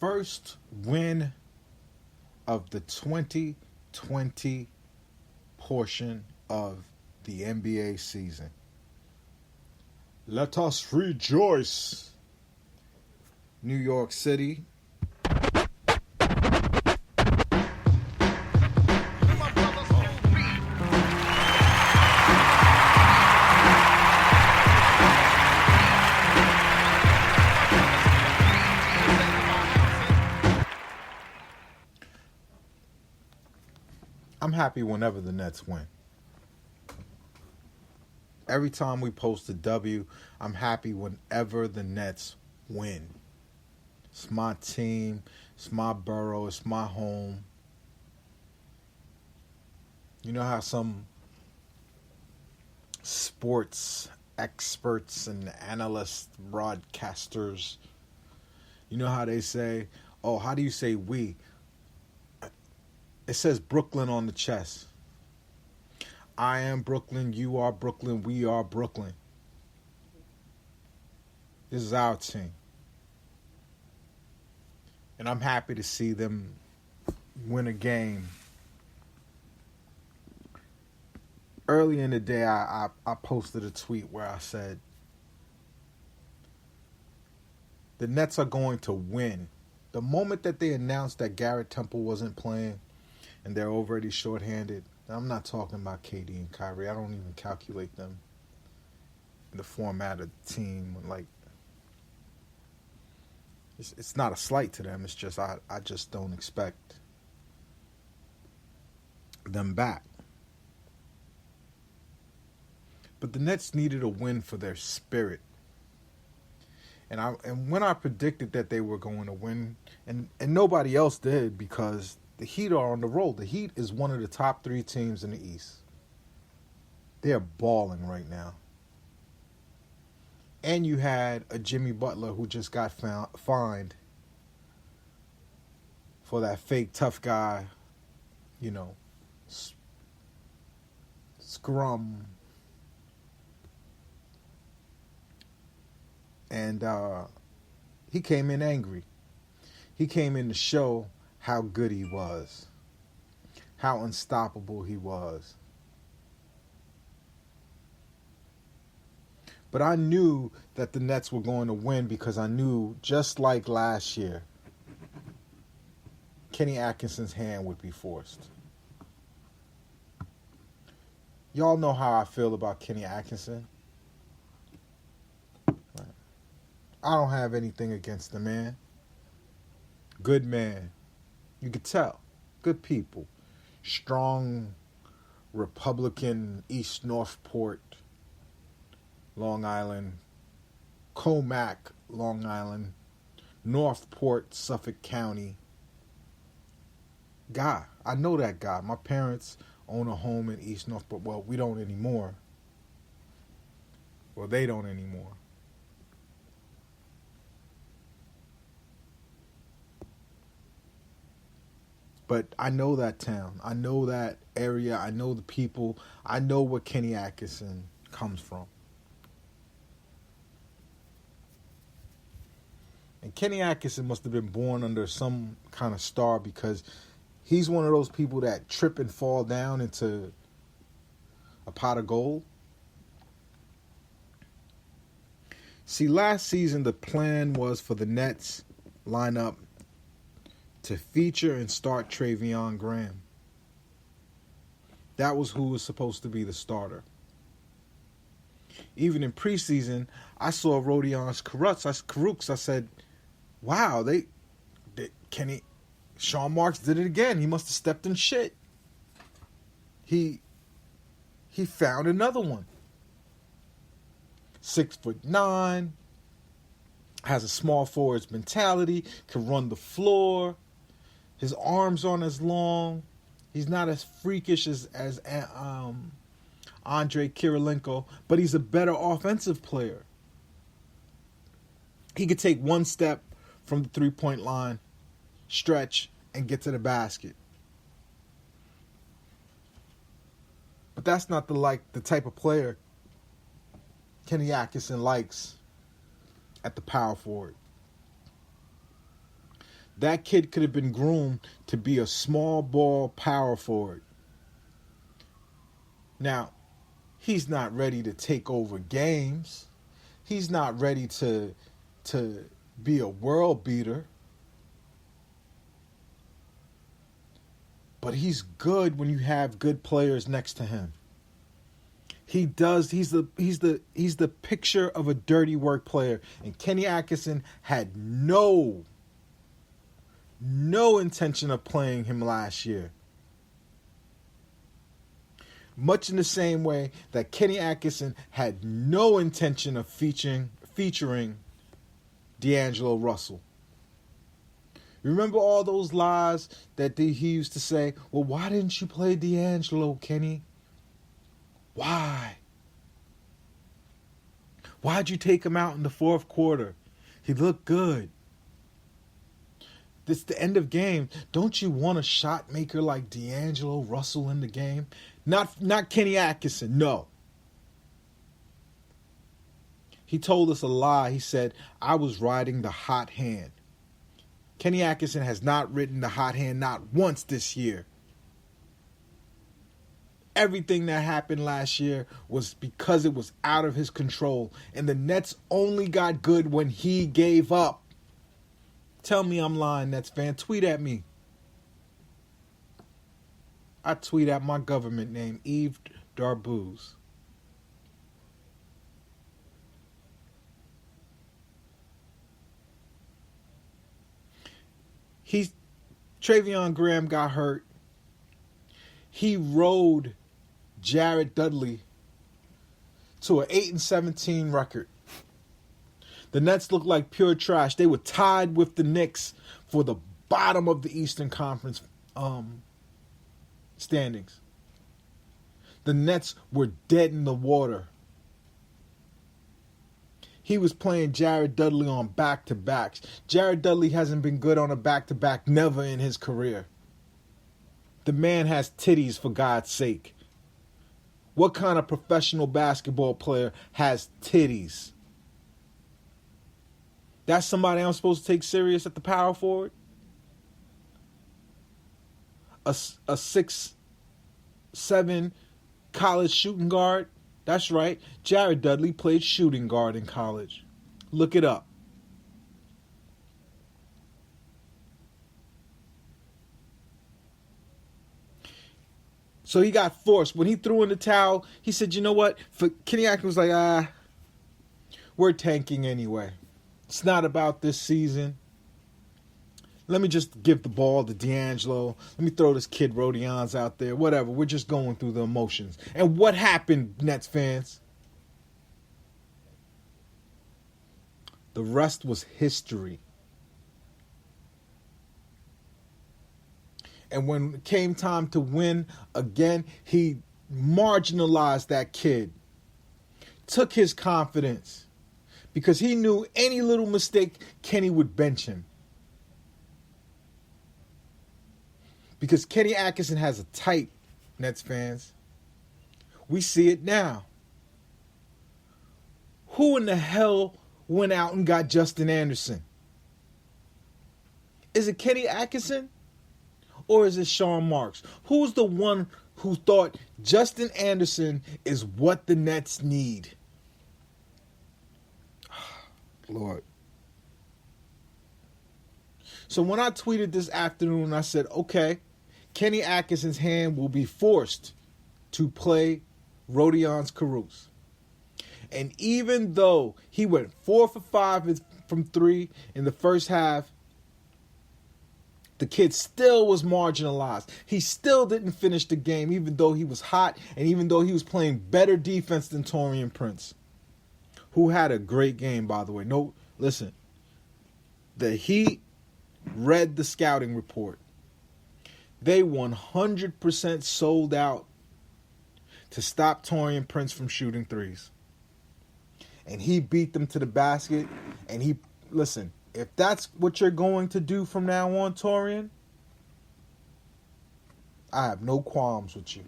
first win of the 2020 portion of the NBA season. Let us rejoice. New York City. I'm happy whenever the Nets win. Every time we post a W, I'm happy whenever the Nets win. It's my team, it's my borough, it's my home. You know how some sports experts and analysts, broadcasters, you know how they say, oh, how do you say we? It says Brooklyn on the chest. I am Brooklyn, you are Brooklyn, we are Brooklyn. This is our team. And I'm happy to see them win a game. Early in the day, I posted a tweet where I said, the Nets are going to win. The moment that they announced that Garrett Temple wasn't playing and they're already shorthanded, I'm not talking about KD and Kyrie. I don't even calculate them in the format of the team. Like, it's not a slight to them. It's just I just don't expect them back. But the Nets needed a win for their spirit. And when I predicted that they were going to win, and nobody else did, because the Heat are on the roll. The Heat is one of the top 3 teams in the East. They're balling right now. And you had a Jimmy Butler who just got fined for that fake tough guy, scrum. And he came in angry. He came in to show how good he was, how unstoppable he was. But I knew that the Nets were going to win because I knew, just like last year, Kenny Atkinson's hand would be forced. Y'all know how I feel about Kenny Atkinson. I don't have anything against the man. Good man. You could tell. Good people. Strong Republican, East Northport, Long Island, Comac, Long Island, Northport, Suffolk County guy. I know that guy. My parents own a home in East Northport. Well, we don't anymore. Well, they don't anymore. But I know that town. I know that area. I know the people. I know where Kenny Atkinson comes from. And Kenny Atkinson must have been born under some kind of star, because he's one of those people that trip and fall down into a pot of gold. See, last season the plan was for the Nets lineup to feature and start Treveon Graham. That was who was supposed to be the starter. Even in preseason, I saw Rodion Caruks. I said, wow, Sean Marks did it again. He must have stepped in shit. He found another one. 6'9", has a small forward's mentality, can run the floor. His arms aren't as long. He's not as freakish as Andrei Kirilenko, but he's a better offensive player. He could take one step from the three-point line, stretch, and get to the basket. But that's not the type of player Kenny Atkinson likes at the power forward. That kid could have been groomed to be a small ball power forward. Now, he's not ready to take over games. He's not ready to be a world beater. But he's good when you have good players next to him. He's the picture of a dirty work player. And Kenny Atkinson had no intention of playing him last year. Much in the same way that Kenny Atkinson had no intention of featuring D'Angelo Russell. You remember all those lies that he used to say, well, why didn't you play D'Angelo, Kenny? Why? Why'd you take him out in the fourth quarter? He looked good. This the end of game. Don't you want a shot maker like D'Angelo Russell in the game? Not Kenny Atkinson, no. He told us a lie. He said, I was riding the hot hand. Kenny Atkinson has not ridden the hot hand not once this year. Everything that happened last year was because it was out of his control. And the Nets only got good when he gave up. Tell me I'm lying, Nets fan. Tweet at me. I tweet at my government name, Eve Darbooz. Travion Graham got hurt. He rode Jared Dudley to an 8-17 record. The Nets looked like pure trash. They were tied with the Knicks for the bottom of the Eastern Conference standings. The Nets were dead in the water. He was playing Jared Dudley on back-to-backs. Jared Dudley hasn't been good on a back-to-back never in his career. The man has titties, for God's sake. What kind of professional basketball player has titties? That's somebody I'm supposed to take serious at the power forward? A 6'7" college shooting guard? That's right. Jared Dudley played shooting guard in college. Look it up. So he got forced. When he threw in the towel, he said, you know what? Kenny Atkinson was like, we're tanking anyway. It's not about this season. Let me just give the ball to D'Angelo. Let me throw this kid Rodions out there. Whatever. We're just going through the emotions. And what happened, Nets fans? The rest was history. And when it came time to win again, he marginalized that kid. Took his confidence. Because he knew any little mistake, Kenny would bench him. Because Kenny Atkinson has a type, Nets fans. We see it now. Who in the hell went out and got Justin Anderson? Is it Kenny Atkinson? Or is it Sean Marks? Who's the one who thought Justin Anderson is what the Nets need? Lord. So when I tweeted this afternoon, I said, okay, Kenny Atkinson's hand will be forced to play Rodions Caruso. And even though he went 4 for 5 from 3 in the first half, the kid still was marginalized. He still didn't finish the game, even though he was hot and even though he was playing better defense than Taurean Prince, who had a great game, by the way. No, listen, the Heat read the scouting report. They 100% sold out to stop Taurean Prince from shooting threes. And he beat them to the basket. And listen, if that's what you're going to do from now on, Taurean, I have no qualms with you.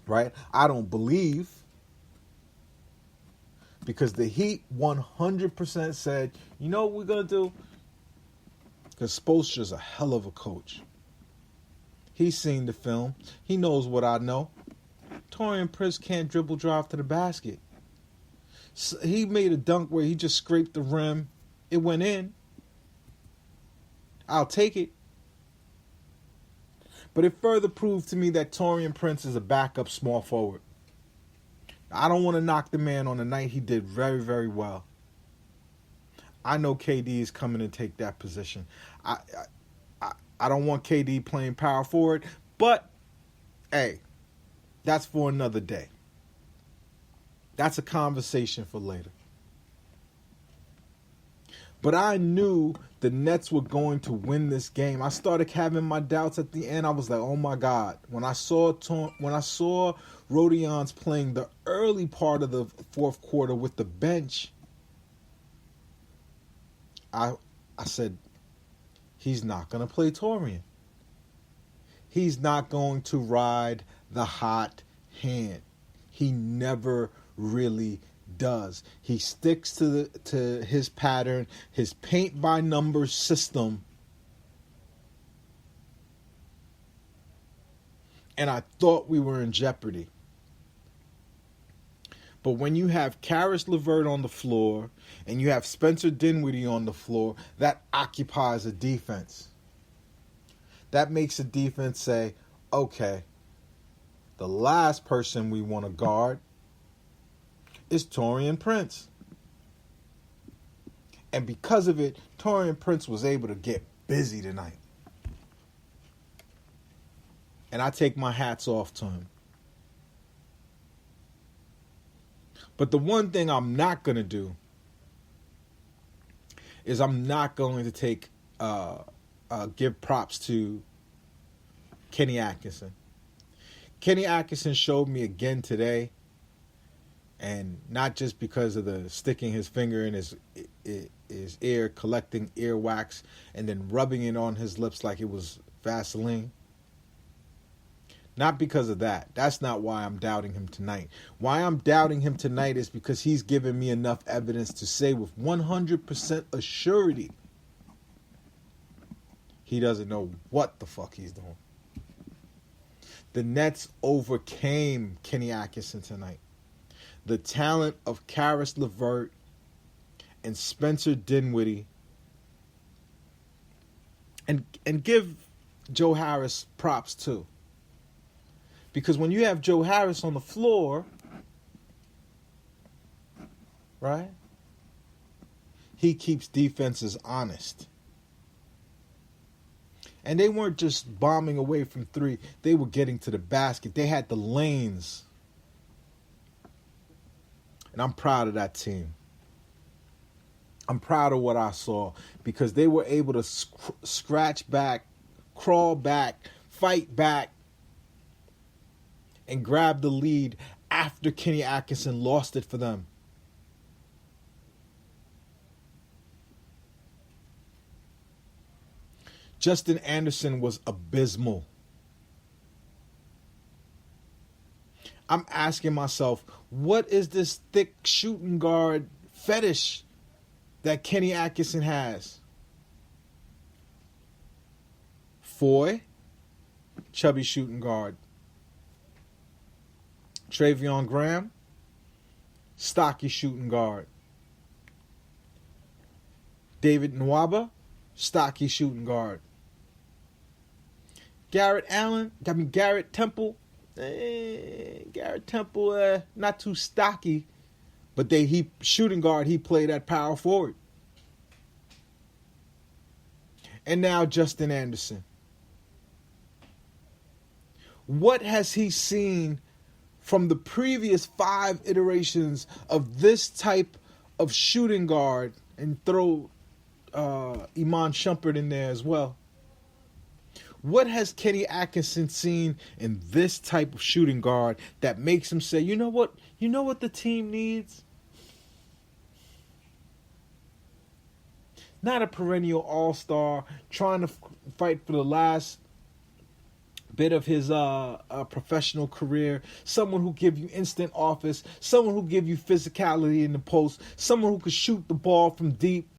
Right? I don't believe Because the Heat 100% said, you know what we're going to do? Because Spoelstra's a hell of a coach. He's seen the film. He knows what I know. Taurean Prince can't dribble drive to the basket. So he made a dunk where he just scraped the rim. It went in. I'll take it. But it further proved to me that Taurean Prince is a backup small forward. I don't want to knock the man on the night. He did very, very well. I know KD is coming to take that position. I don't want KD playing power forward, but hey, that's for another day. That's a conversation for later. But I knew the Nets were going to win this game. I started having my doubts at the end. I was like, oh my God. When I saw Rodions playing the early part of the fourth quarter with the bench, I said, he's not going to play Taurean. He's not going to ride the hot hand. He never really does. He sticks to his pattern, his paint by numbers system. And I thought we were in jeopardy. But when you have Karis LeVert on the floor and you have Spencer Dinwiddie on the floor, that occupies a defense. That makes a defense say, okay, the last person we want to guard is Taurean Prince. And because of it, Taurean Prince was able to get busy tonight. And I take my hats off to him. But the one thing I'm not going to do is I'm not going to give props to Kenny Atkinson. Kenny Atkinson showed me again today, and not just because of the sticking his finger in his ear, collecting earwax, and then rubbing it on his lips like it was Vaseline. Not because of that. That's not why I'm doubting him tonight. Why I'm doubting him tonight is because he's given me enough evidence to say with 100% assurity he doesn't know what the fuck he's doing. The Nets overcame Kenny Atkinson tonight. The talent of Karis LeVert and Spencer Dinwiddie, and give Joe Harris props too. Because when you have Joe Harris on the floor, right, he keeps defenses honest. And they weren't just bombing away from three. They were getting to the basket. They had the lanes. And I'm proud of that team. I'm proud of what I saw because they were able to scratch back, crawl back, fight back, and grab the lead after Kenny Atkinson lost it for them. Justin Anderson was abysmal. I'm asking myself, what is this thick shooting guard fetish that Kenny Atkinson has? Foy, chubby shooting guard. Travion Graham, stocky shooting guard. David Nwaba, stocky shooting guard. Garrett Temple, not too stocky, but he shooting guard, he played at power forward. And now Justin Anderson. What has he seen from the previous 5 iterations of this type of shooting guard, and throw Iman Shumpert in there as well? What has Kenny Atkinson seen in this type of shooting guard that makes him say, you know what the team needs? Not a perennial all-star trying to fight for the last bit of his professional career, someone who give you instant office, someone who give you physicality in the post, someone who could shoot the ball from deep,